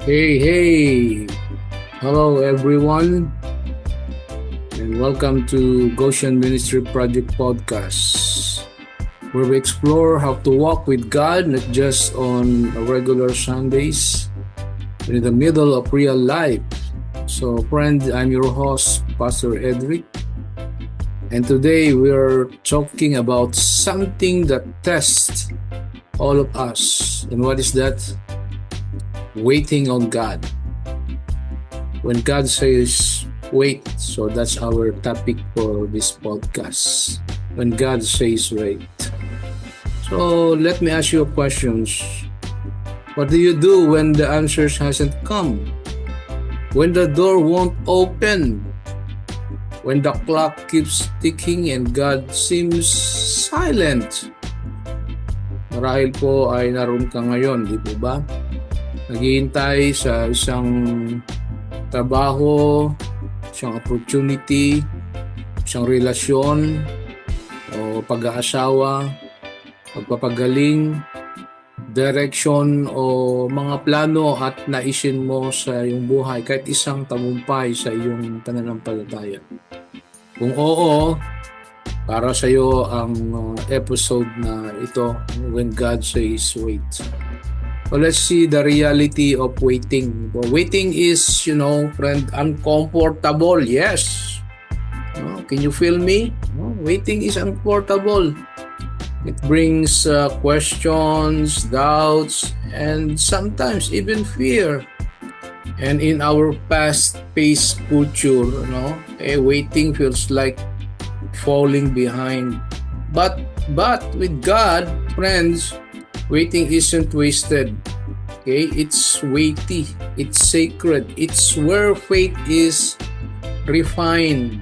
Hey, hello everyone, and welcome to Goshen Ministry Project podcast, where we explore how to walk with God not just on regular Sundays, but in the middle of real life. So, friend, I'm your host, Pastor Edric, and today we're talking about something that tests all of us. And what is that? Waiting on God. When God says wait, so that's our topic for this podcast. When God says wait. So let me ask you questions. What do you do when the answers hasn't come? When the door won't open? When the clock keeps ticking and God seems silent? Marahil po ay naroon ka ngayon, di po ba? Naghihintay sa isang trabaho, isang opportunity, isang relasyon, o pag-aasawa, pagpapagaling, direction o mga plano at naisin mo sa iyong buhay, kahit isang tagumpay sa iyong pananampalataya. Kung oo, para sa iyo ang episode na ito, When God Says Wait. Well, let's see the reality of waiting. Well, waiting is, friend, uncomfortable. Yes. Can you feel me? Waiting is uncomfortable. It brings questions, doubts, and sometimes even fear. And in our fast-paced culture, waiting feels like falling behind. But with God, friends, waiting isn't wasted. Okay? It's weighty. It's sacred. It's where faith is refined.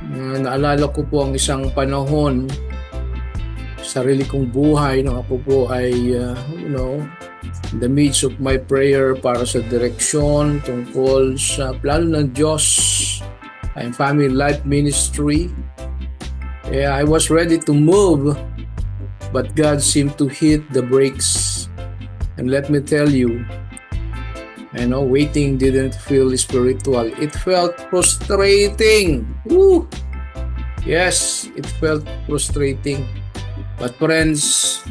Naalala ko po ang isang panahon, sarili kong buhay, nung ako po ay, in the midst of my prayer para sa direksyon tungkol sa plano ng Diyos and family life ministry. I was ready to move, but God seemed to hit the brakes. And let me tell you, waiting didn't feel spiritual. It felt frustrating. Woo! Yes, it felt frustrating. But friends,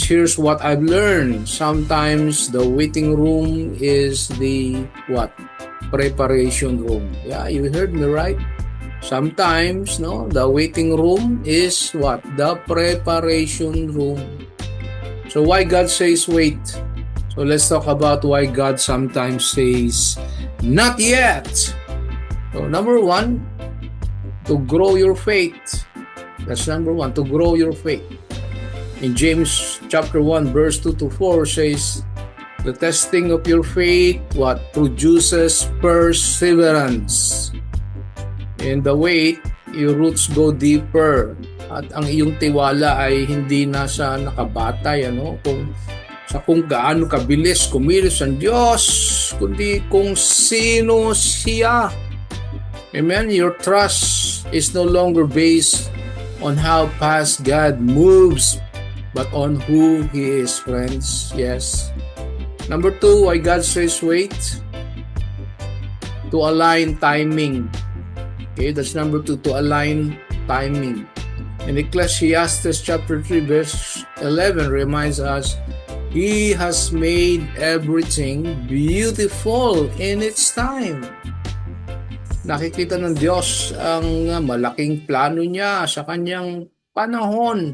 here's what I've learned. Sometimes the waiting room is the preparation room. Yeah, you heard me right. Sometimes, the waiting room is the preparation room. So why God says wait? So let's talk about why God sometimes says not yet. So number one, to grow your faith. That's number one, to grow your faith. In James chapter 1 verse 2 to 4 says, the testing of your faith produces perseverance. In the wait, your roots go deeper at ang iyong tiwala ay hindi na sa nakabatay kung gaano kabilis kumilos ang Diyos, kundi kung sino siya. Amen. Your trust is no longer based on how fast God moves, but on who He is, friends. Yes. Number two, why God says wait? To align timing. Okay, that's number two, to align timing. And Ecclesiastes chapter 3 verse 11 reminds us, He has made everything beautiful in its time. Nakikita ng Diyos ang malaking plano niya sa kanyang panahon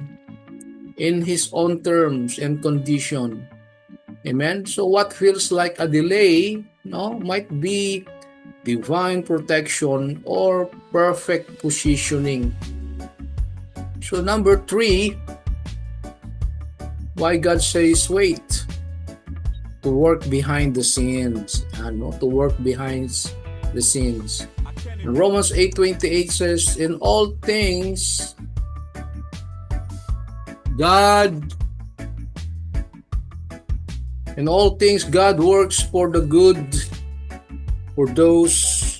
in His own terms and condition. Amen? So what feels like a delay, might be divine protection or perfect positioning. So number three, why God says wait? To work behind the scenes. To work behind the scenes. Romans 8:28 says, in all things, God works for the good for those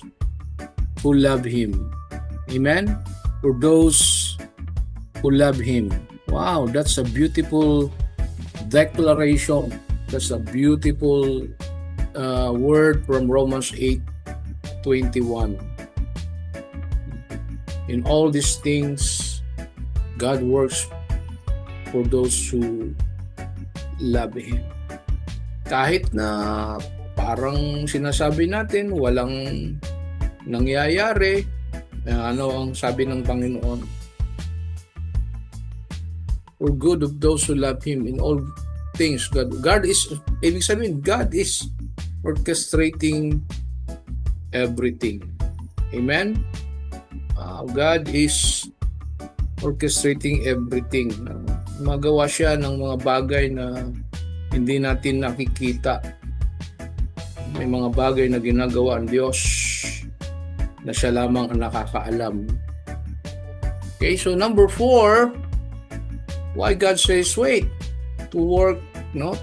who love Him. Amen? For those who love Him. Wow, that's a beautiful declaration. That's a beautiful word from Romans 8:21. In all these things, God works for those who love Him. Kahit na parang sinasabi natin, walang nangyayari, ano ang sabi ng Panginoon? For good of those who love Him in all things. God is, ibig sabihin, God is orchestrating everything. Amen? God is orchestrating everything. Magawa siya ng mga bagay na hindi natin nakikita. May mga bagay na ginagawa ang Diyos na siya lamang ang nakakaalam. Okay, so number 4, why God says wait? To work,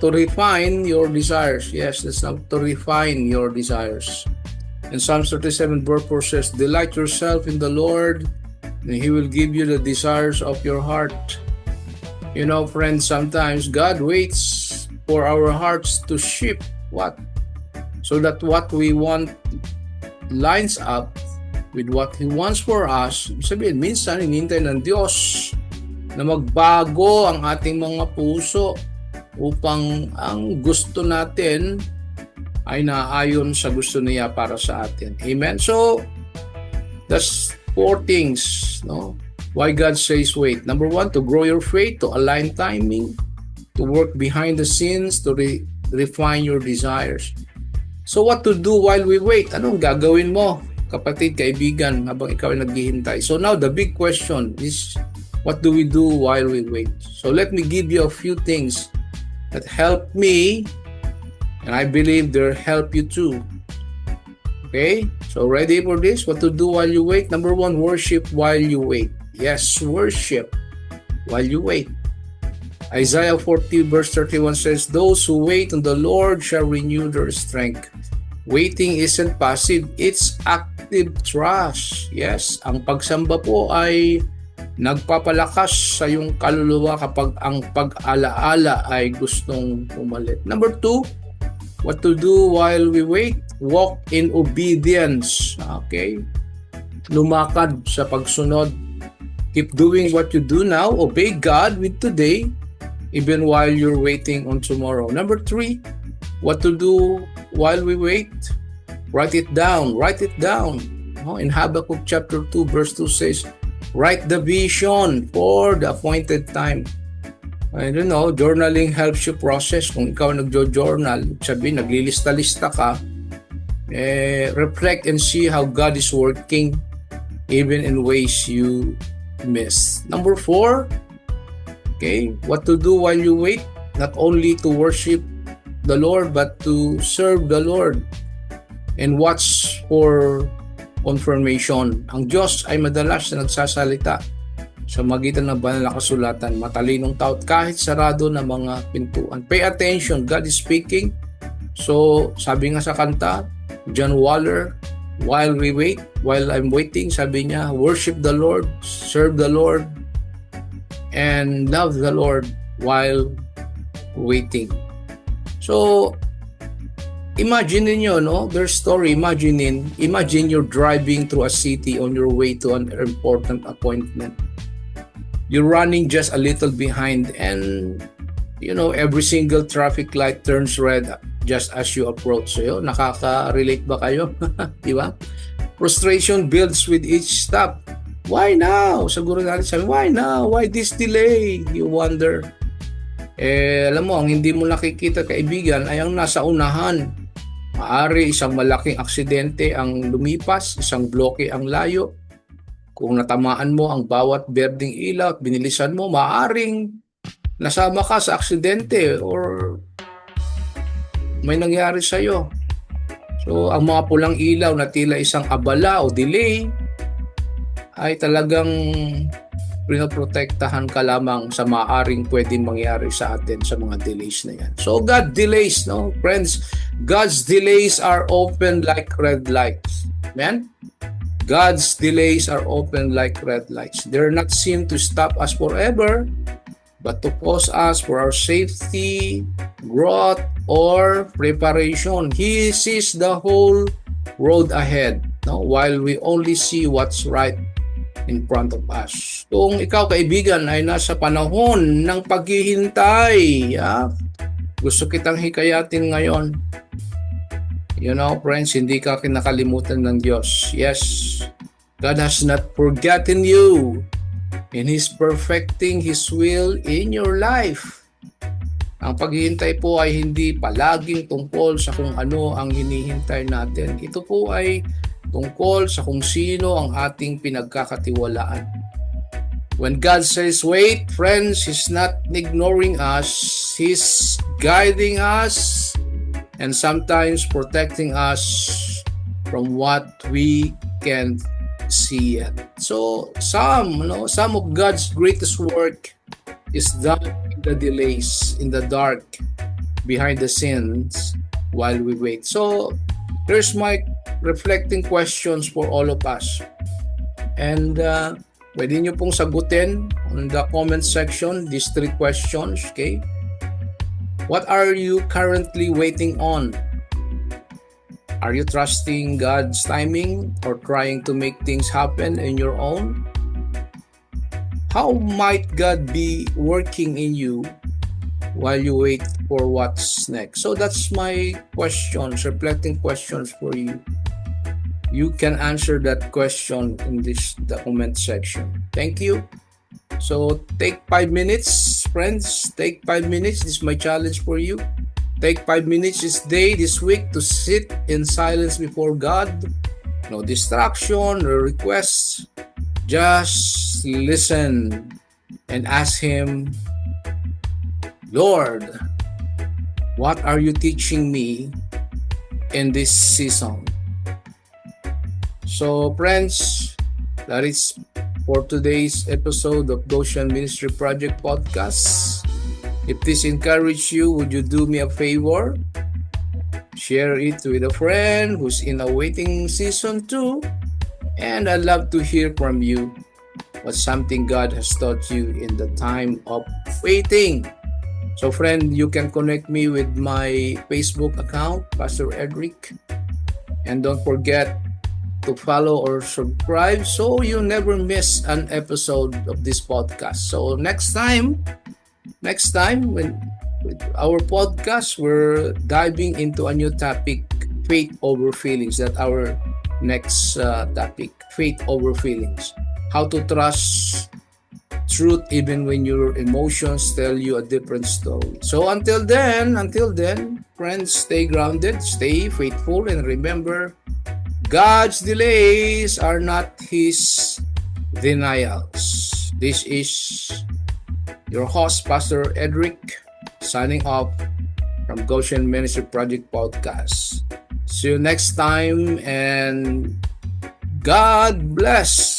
to refine your desires. Yes, that's not to refine your desires. And Psalms 37 verse 4 says, delight yourself in the Lord, and He will give you the desires of your heart. You know, friends, sometimes God waits for our hearts to shift what? So that what we want lines up with what He wants for us. Sabihin, minsan hinihintay ng Diyos na magbago ang ating mga puso upang ang gusto natin ay naayon sa gusto niya para sa atin. Amen? So, that's 4 things, why God says wait. Number 1, to grow your faith, to align timing, to work behind the scenes, to refine your desires. So, what to do while we wait? Anong gagawin mo, kapatid, kaibigan, habang ikaw ay naghihintay? So, now, the big question is, what do we do while we wait? So, let me give you a few things that help me, and I believe they'll help you too. Okay? So ready for this? What to do while you wait? Number 1, worship while you wait. Yes, worship while you wait. Isaiah 40 verse 31 says, those who wait on the Lord shall renew their strength. Waiting isn't passive, it's active trust. Yes, ang pagsamba po ay nagpapalakas sa iyong kaluluwa kapag ang pag-alaala ay gustong pumalit. Number 2, what to do while we wait? Walk in obedience. Okay? Lumakad sa pagsunod. Keep doing what you do now. Obey God with today, even while you're waiting on tomorrow. Number 3, what to do while we wait? Write it down. Write it down. In Habakkuk chapter 2 verse 2 says, write the vision for the appointed time. I don't know, journaling helps you process. Kung ikaw nagjo-journal, sabihin, naglilista-lista ka, reflect and see how God is working even in ways you miss. Number 4, okay, what to do while you wait? Not only to worship the Lord, but to serve the Lord and watch for confirmation. Ang Diyos ay madalas na nagsasalita sa magitan ng banal na kasulatan, matalinong tao kahit sarado na mga pintuan. Pay attention, God is speaking. So, sabi nga sa kanta, John Waller, while I'm waiting, sabi niya, worship the Lord, serve the Lord, and love the Lord while waiting. So, imagine niyo, their story, imagine you're driving through a city on your way to an important appointment. You're running just a little behind and, every single traffic light turns red just as you approach. So, nakaka-relate ba kayo? Di ba? Frustration builds with each stop. Why now? Siguro natin sabi, why now? Why this delay? You wonder. Alam mo, ang hindi mo nakikita, kaibigan, ay ang nasa unahan. Maaari isang malaking aksidente ang lumipas, isang bloke ang layo. Kung natamaan mo ang bawat berdeng ilaw at binilisan mo, maaaring nasama ka sa aksidente or may nangyari sa iyo. So, ang mga pulang ilaw na tila isang abala o delay ay talagang pinoprotektahan ka lamang sa maaaring pwedeng mangyari sa atin sa mga delays na yan. So, God delays, Friends, God's delays are often like red lights. Amen? God's delays are often like red lights. They're not seen to stop us forever, but to pause us for our safety, growth, or preparation. He sees the whole road ahead, no? While we only see what's right in front of us. Kung ikaw, kaibigan, ay nasa panahon ng paghihintay, gusto kitang hikayatin ngayon. Friends, hindi ka kinakalimutan ng Diyos. Yes, God has not forgotten you, and He's perfecting His will in your life. Ang paghihintay po ay hindi palaging tungkol sa kung ano ang hinihintay natin. Ito po ay tungkol sa kung sino ang ating pinagkakatiwalaan. When God says wait, friends, He's not ignoring us. He's guiding us and sometimes protecting us from what we can't see yet. So some of God's greatest work is done in the delays, in the dark, behind the scenes while we wait. So here's my reflecting questions for all of us. And pwede nyo pong sagutin on the comment section, these 3 questions, okay? What are you currently waiting on? Are you trusting God's timing or trying to make things happen in your own? How might God be working in you while you wait for what's next? So that's my questions, reflecting questions for you. You can answer that question in the comment section. Thank you. So take 5 minutes, friends. Take 5 minutes. This is my challenge for you. Take 5 minutes this week to sit in silence before God. No distraction or requests. Just listen and ask Him, Lord, what are you teaching me in this season? So, friends, that is for today's episode of Goshen Ministry Project podcast. If this encouraged you, would you do me a favor? Share it with a friend who's in a waiting season too. And I'd love to hear from you what's something God has taught you in the time of waiting. So friend, you can connect me with my Facebook account, Pastor Edric. And don't forget to follow or subscribe so you never miss an episode of this podcast. So next time when with our podcast, we're diving into a new topic, faith over feelings. That's our next topic, faith over feelings. How to trust truth even when your emotions tell you a different story. So until then, friends, stay grounded, stay faithful, and remember, God's delays are not His denials. This is your host, Pastor Edric, signing off from Goshen Ministry Project podcast. See you next time, and God bless.